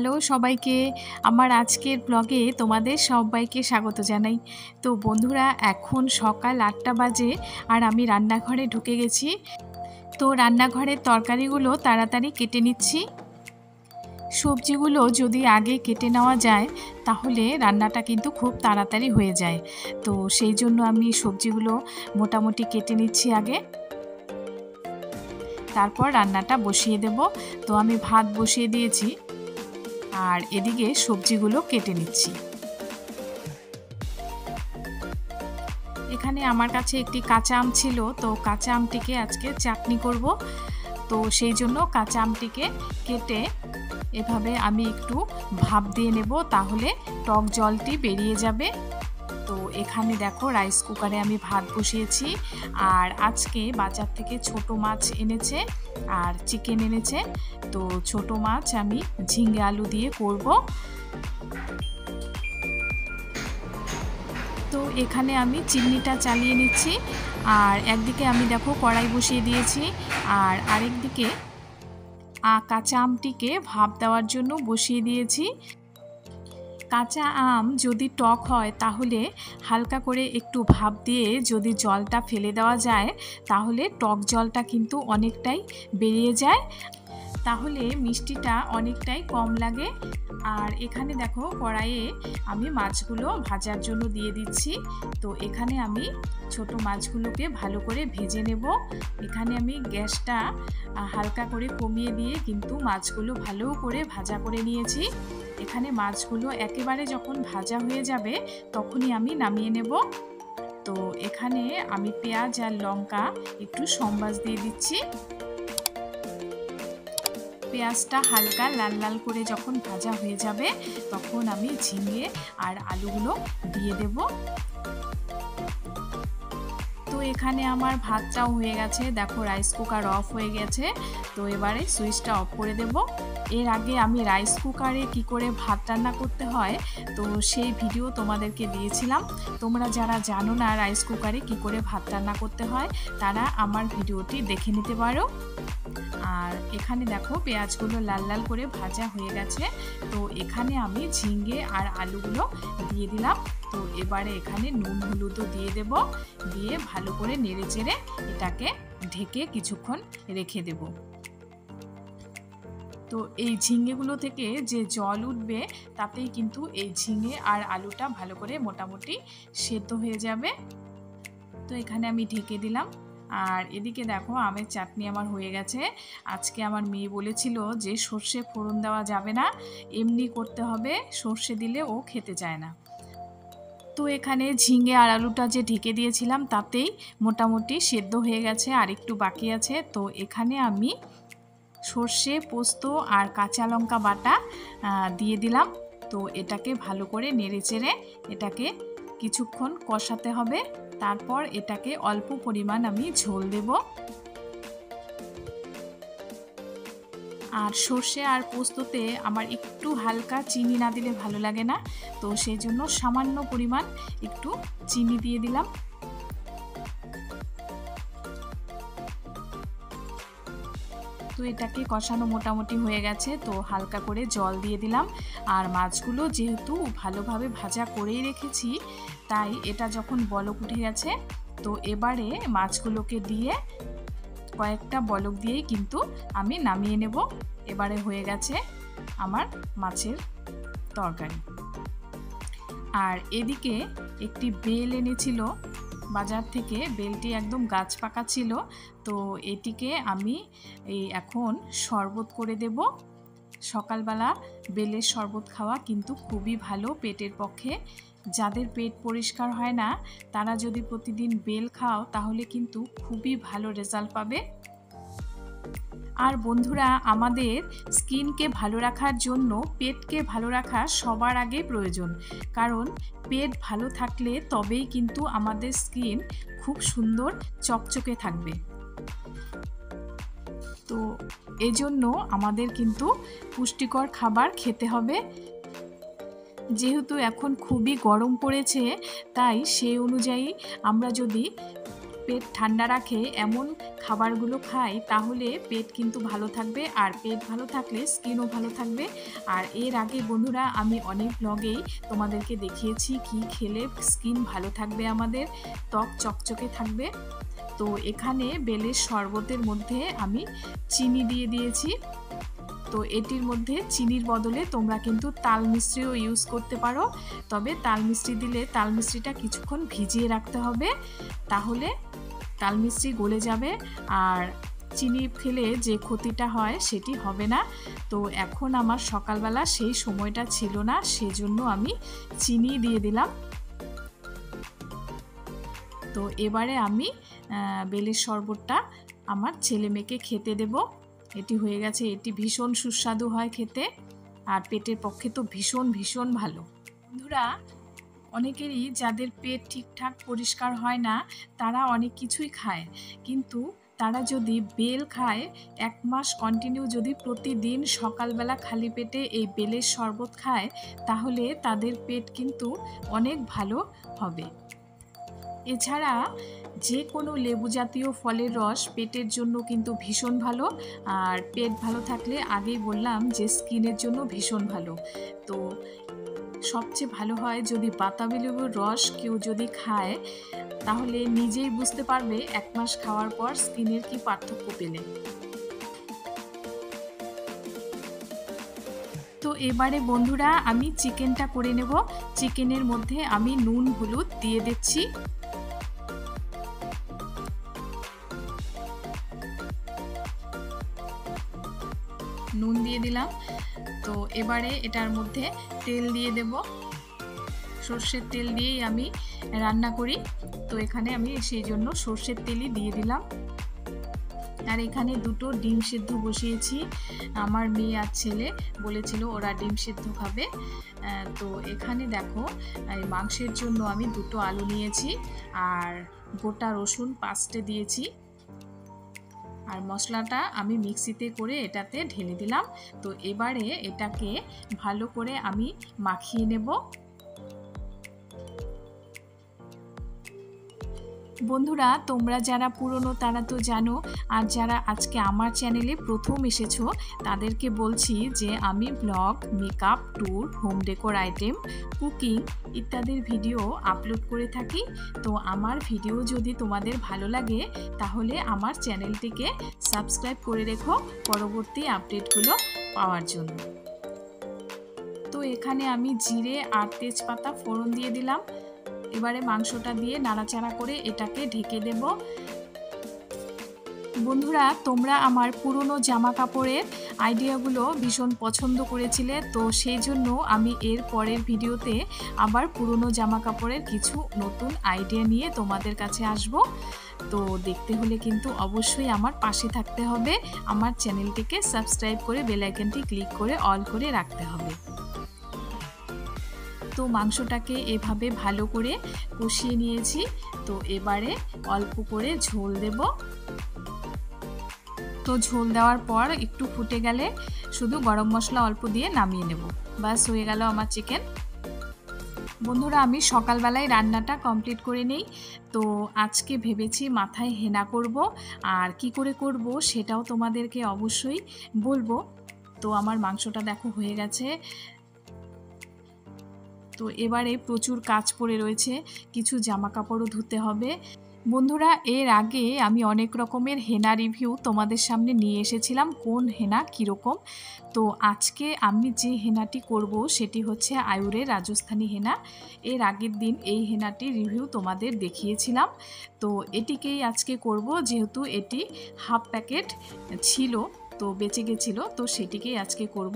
Hello সবাইকে, আমার আজকের ব্লগে তোমাদের সবাইকে স্বাগত জানাই। তো বন্ধুরা, এখন সকাল ৮টা বাজে আর আমি রান্নাঘরে ঢুকে গেছি। তো রান্নাঘরের তরকারিগুলো তাড়াতাড়ি কেটে নিচ্ছি। সবজিগুলো যদি আগে কেটে নেওয়া যায় তাহলে রান্নাটা কিন্তু খুব তাড়াতাড়ি হয়ে যায়। তো সেই জন্য আমি সবজিগুলো মোটামুটি কেটে নিচ্ছি আগে, তারপর রান্নাটা বসিয়ে দেব। তো আমি ভাত বসিয়ে দিয়েছি আর এদিকে সবজিগুলো কেটে নিচ্ছি। এখানে আমার কাছে একটি কাঁচা আম ছিল, তো কাঁচা আমটিকে আজকে চাটনি করব। তো সেই জন্য কাঁচা আমটিকে কেটে এভাবে আমি একটু ভাপ দিয়ে নেব, তাহলে টক জলটি বেরিয়ে যাবে। তো এখানে দেখো রাইস কুকারে আমি ভাত বসিয়েছি। আর আজকে বাজার থেকে ছোট মাছ এনেছে আর চিকেন এনেছে। তো ছোট মাছ আমি ঝিঙে আলু দিয়ে করব। তো এখানে আমি চিমনিটা চালিয়ে নিচ্ছি আর একদিকে আমি দেখো কড়াই বসিয়ে দিয়েছি আর আরেকদিকে কাঁচা আমটিকে ভাপ দেওয়ার জন্য বসিয়ে দিয়েছি। কাঁচা আম যদি টক হয় তাহলে হালকা করে একটু ভাপ দিয়ে যদি জলটা ফেলে দেওয়া যায় তাহলে টক জলটা কিন্তু অনেকটাই বেরিয়ে যায়, তাহলে মিষ্টিটা অনেকটাই কম লাগে। আর এখানে দেখো কড়াইয়ে আমি মাছগুলো ভাজার জন্য দিয়ে দিচ্ছি। তো এখানে আমি ছোট মাছগুলোকে ভালো করে ভেজে নেব। এখানে আমি গ্যাসটা হালকা করে কমিয়ে দিয়ে কিন্তু মাছগুলো ভালো করে ভাজা করে নিয়েছি। এখানে মাছগুলো একেবারে যখন ভাজা হয়ে যাবে তখনই আমি নামিয়ে নেব। তো এখানে আমি পেঁয়াজ আর লঙ্কা একটু সম্বাস দিয়ে দিচ্ছি। পেঁয়াজটা হালকা লাল লাল করে যখন ভাজা হয়ে যাবে তখন আমি ঝিঙে আর আলুগুলো দিয়ে দেব। তো এখানে আমার ভাতটাও হয়ে গেছে, দেখো রাইস কুকার অফ হয়ে গেছে। তো এবারে সুইচটা অফ করে দেব। এর আগে আমি রাইস কুকারে কি করে ভাত রান্না করতে হয় তো সেই ভিডিও তোমাদেরকে দিয়েছিলাম। তোমরা যারা জানো না রাইস কুকারে কি করে ভাত রান্না করতে হয় তারা আমার ভিডিওটি দেখে নিতে পারো। আর এখানে দেখো পেঁয়াজগুলো লাল লাল করে ভাজা হয়ে গেছে। তো এখানে আমি ঝিঙে আর আলুগুলো দিয়ে দিলাম। তো এবারে এখানে নুন হলুদও দিয়ে দেব, দিয়ে ভালো করে নেড়ে চেড়ে এটাকে ঢেকে কিছুক্ষণ রেখে দেব। তো এই ঝিঙেগুলো থেকে যে জল উঠবে তাতেই কিন্তু এই ঝিঙে আর আলুটা ভালো করে মোটামুটি সেদ্ধ হয়ে যাবে। তো এখানে আমি ঢেকে দিলাম। আর এদিকে দেখো আমের চাটনি আমার হয়ে গেছে। আজকে আমার মেয়ে বলেছিল যে সর্ষে ফোড়ন দেওয়া যাবে না, এমনি করতে হবে, সর্ষে দিলে ও খেতে চায় না। তো এখানে ঝিঙে আর আলুটা যে ঢেকে দিয়েছিলাম তাতেই মোটামুটি সেদ্ধ হয়ে গেছে, আর একটু বাকি আছে। তো এখানে আমি সর্ষে, পোস্ত আর কাঁচা লঙ্কা বাটা দিয়ে দিলাম। তো এটাকে ভালো করে নেড়ে চেড়ে এটাকে কিছুক্ষণ কষাতে হবে। তারপর এটাকে অল্প পরিমাণ আমি ঝোল দেব। আর সর্ষে আর পোস্ততে আমার একটু হালকা চিনি না দিলে ভালো লাগে না, তো সেই জন্য সামান্য পরিমাণ একটু চিনি দিয়ে দিলাম। তো এটাকে কষানো মোটামুটি হয়ে গেছে, তো হালকা করে জল দিয়ে দিলাম। আর মাছগুলো যেহেতু ভালোভাবে ভাজা করেই রেখেছি তাই এটা যখন বলক উঠে গেছে তো এবারে মাছগুলোকে দিয়ে কয়েকটা বলক দিয়েই কিন্তু আমি নামিয়ে নেব। এবারে হয়ে গেছে আমার মাছের তরকারি। আর এদিকে একটি বেল এনেছিল বাজার থেকে, বেলটি একদম গাছ পাকা ছিল। তো এটিকে আমি এখন শরবত করে দেব। সকালবেলা বেলের শরবত খাওয়া কিন্তু খুবই ভালো পেটের পক্ষে। যাদের পেট পরিষ্কার হয় না তারা যদি প্রতিদিন বেল খাও তাহলে কিন্তু খুবই ভালো রেজাল্ট পাবে। আর বন্ধুরা, আমাদের স্কিনকে ভালো রাখার জন্য পেটকে ভালো রাখা সবার আগে প্রয়োজন, কারণ পেট ভালো থাকলে তবেই কিন্তু আমাদের স্কিন খুব সুন্দর চকচকে থাকবে। তো এজন্য আমাদের কিন্তু পুষ্টিকর খাবার খেতে হবে। যেহেতু এখন খুবই গরম পড়েছে তাই সেই অনুযায়ী আমরা যদি পেট ঠান্ডা রাখে এমন খাবারগুলো খাই তাহলে পেট কিন্তু ভালো থাকবে, আর পেট ভালো থাকলে স্কিনও ভালো থাকবে। আর এর আগে বন্ধুরা আমি অনেক ব্লগেই তোমাদেরকে দেখিয়েছি কি খেলে স্কিন ভালো থাকবে, আমাদের ত্বক চকচকে থাকবে। তো এখানে বেলের শরবতের মধ্যে আমি চিনি দিয়ে দিয়েছি। তো এটির মধ্যে চিনির বদলে তোমরা কিন্তু তাল মিশ্রিও ইউজ করতে পারো, তবে তাল মিশ্রি দিলে তাল মিশ্রিটা কিছুক্ষণ ভিজিয়ে রাখতে হবে, তাহলে তাল মিশ্রি গলে যাবে আর চিনি খেলে যে ক্ষতিটা হয় সেটি হবে না। তো এখন আমার সকালবেলা সেই সময়টা ছিল না, সেজন্য আমি চিনি দিয়ে দিলাম। তো এবারে আমি বেলের শরবতটা আমার ছেলে মেয়েকে খেতে দেব। এটি হয়ে গেছে, এটি ভীষণ সুস্বাদু হয় খেতে, আর পেটের পক্ষে তো ভীষণ ভীষণ ভালো। বন্ধুরা, অনেকেরই যাদের পেট ঠিকঠাক পরিষ্কার হয় না তারা অনেক কিছুই খায়, কিন্তু তারা যদি বেল খায় 1 মাস কন্টিনিউ যদি প্রতিদিন সকালবেলা খালি পেটে এই বেলের শরবত খায় তাহলে তাদের পেট কিন্তু অনেক ভালো হবে। এছাড়া যে কোনো লেবু জাতীয় ফলের রস পেটের জন্য কিন্তু ভীষণ ভালো, আর পেট ভালো থাকলে আগেই বললাম যে স্কিনের জন্য ভীষণ ভালো। তো সবচেয়ে ভালো হয় যদি বাতাবি লেবুর রস কেউ যদি খায় তাহলে নিজেই বুঝতে পারবে 1 মাস খাওয়ার পর স্কিনের কি পার্থক্য পেলে। তো এবারে বন্ধুরা আমি চিকেনটা করে নেব। চিকেনের মধ্যে আমি নুন হলুদ দিয়ে দিচ্ছি। নুন দিয়ে দিলাম। তো এবারে এটার মধ্যে তেল দিয়ে দেব। সর্ষের তেল দিয়েই আমি রান্না করি, তো এখানে আমি সেই জন্য সর্ষের তেলই দিয়ে দিলাম। আর এখানে 2টো ডিম সিদ্ধ বসিয়েছি, আমার মেয়ে আর ছেলে বলেছিল ওরা ডিম সিদ্ধ খাবে। তো এখানে দেখো এই মাংসের জন্য আমি 2টো আলু নিয়েছি আর গোটা রসুন 5টে দিয়েছি, আর মশলাটা আমি মিক্সিতে করে এটাতে ঢেলে দিলাম। তো এবারে এটাকে ভালো করে আমি মাখিয়ে নেব। বন্ধুরা, তোমরা যারা পুরনো তারা তো জানো, আর যারা আজকে আমার চ্যানেলে প্রথম এসেছো তাদেরকে বলছি যে আমি blog, makeup, tour, home decor item, cooking ইত্যাদির ভিডিও আপলোড করে থাকি। তো আমার ভিডিও যদি তোমাদের ভালো লাগে তাহলে আমার চ্যানেলটিকে সাবস্ক্রাইব করে রেখো পরবর্তী আপডেটগুলো পাওয়ার জন্য। তো এখানে আমি জিরে আর তেজপাতা ফোড়ন দিয়ে দিলাম। এবারে মাংসটা দিয়ে নাড়াচাড়া করে এটাকে ঢেকে দেব। বন্ধুরা, তোমরা আমার পুরনো জামা কাপড়ের আইডিয়াগুলো ভীষণ পছন্দ করেছিলে, তো সেই জন্য আমি এর পরের ভিডিওতে আবার পুরনো জামা কাপড়ের কিছু নতুন আইডিয়া নিয়ে তোমাদের কাছে আসব। তো দেখতে হলে কিন্তু অবশ্যই আমার পাশে থাকতে হবে, আমার চ্যানেলটিকে সাবস্ক্রাইব করে বেল আইকনটি ক্লিক করে অল করে রাখতে হবে। তো মাংসটাকে এভাবে ভালো করে কষিয়ে নিয়েছি। তো এবারে অল্প করে ঝোল দেব। তো ঝোল দেওয়ার পর একটু ফুটে গেলে শুধু গরম মশলা অল্প দিয়ে নামিয়ে নেব। বাস হয়ে গেল আমার চিকেন। বন্ধুরা, আমি সকালবেলায় রান্নাটা কমপ্লিট করে নেই। তো আজকে ভেবেছি মাথায় হেনা করব, আর কি করে করব সেটাও তোমাদেরকে অবশ্যই বলবো। তো আমার মাংসটা দেখো হয়ে গেছে। তো এবারে প্রচুর কাজ পড়ে রয়েছে, কিছু জামা কাপড়ও ধুতে হবে। বন্ধুরা, এর আগে আমি অনেক রকমের হেনা রিভিউ তোমাদের সামনে নিয়ে এসেছিলাম, কোন হেনা কীরকম। তো আজকে আমি যে হেনাটি করব সেটি হচ্ছে আয়ুরের রাজস্থানী হেনা। এর আগের দিন এই হেনাটির রিভিউ তোমাদের দেখিয়েছিলাম, তো এটিকেই আজকে করব, যেহেতু এটি হাফ প্যাকেট ছিল তো বেঁচে গেছিলো, তো সেটিকেই আজকে করব।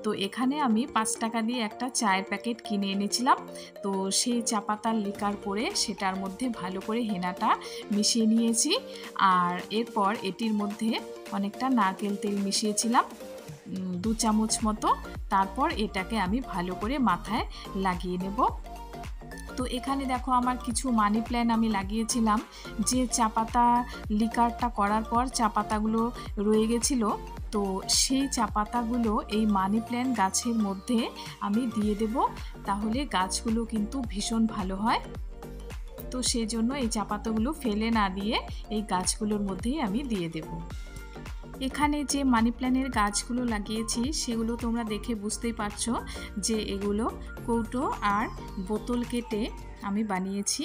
তো এখানে আমি 5 টাকা দিয়ে একটা চায়ের প্যাকেট কিনে এনেছিলাম। তো সেই চা পাতার লিকার করে সেটার মধ্যে ভালো করে হেনাটা মিশিয়ে নিয়েছি, আর এরপর এটির মধ্যে অনেকটা নারকেল তেল মিশিয়েছিলাম 2 চামচ মতো। তারপর এটাকে আমি ভালো করে মাথায় লাগিয়ে নেব। তো এখানে দেখো আমার কিছু মানি প্ল্যান্ট আমি লাগিয়েছিলাম, যে চা পাতা লিকারটা করার পর চা পাতাগুলো রয়ে গেছিলো, তো সেই চা পাতাগুলো এই মানি প্ল্যান্ট গাছের মধ্যে আমি দিয়ে দেব, তাহলে গাছগুলো কিন্তু ভীষণ ভালো হয়। তো সেই জন্য এই চা পাতাগুলো ফেলে না দিয়ে এই গাছগুলোর মধ্যেই আমি দিয়ে দেব। এখানে যে মানি প্ল্যান্টের গাছগুলো লাগিয়েছি সেগুলো তোমরা দেখে বুঝতেই পারছো যে এগুলো কৌটো আর বোতল কেটে আমি বানিয়েছি।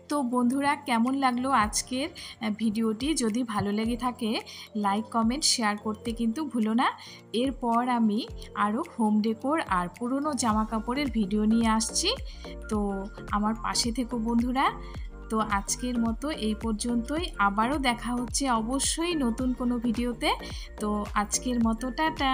তো বন্ধুরা, কেমন লাগলো আজকের ভিডিওটি? যদি ভালো লেগে থাকে লাইক কমেন্ট শেয়ার করতে কিন্তু ভুলো না। এরপর আমি আরও হোম ডেকোর আর পুরনো জামা কাপড়ের ভিডিও নিয়ে আসছি, তো আমার পাশে থেকো বন্ধুরা। তো আজকের মতো এই পর্যন্তই, আবারও দেখা হচ্ছে অবশ্যই নতুন কোনো ভিডিওতে। তো আজকের মতো টাটা।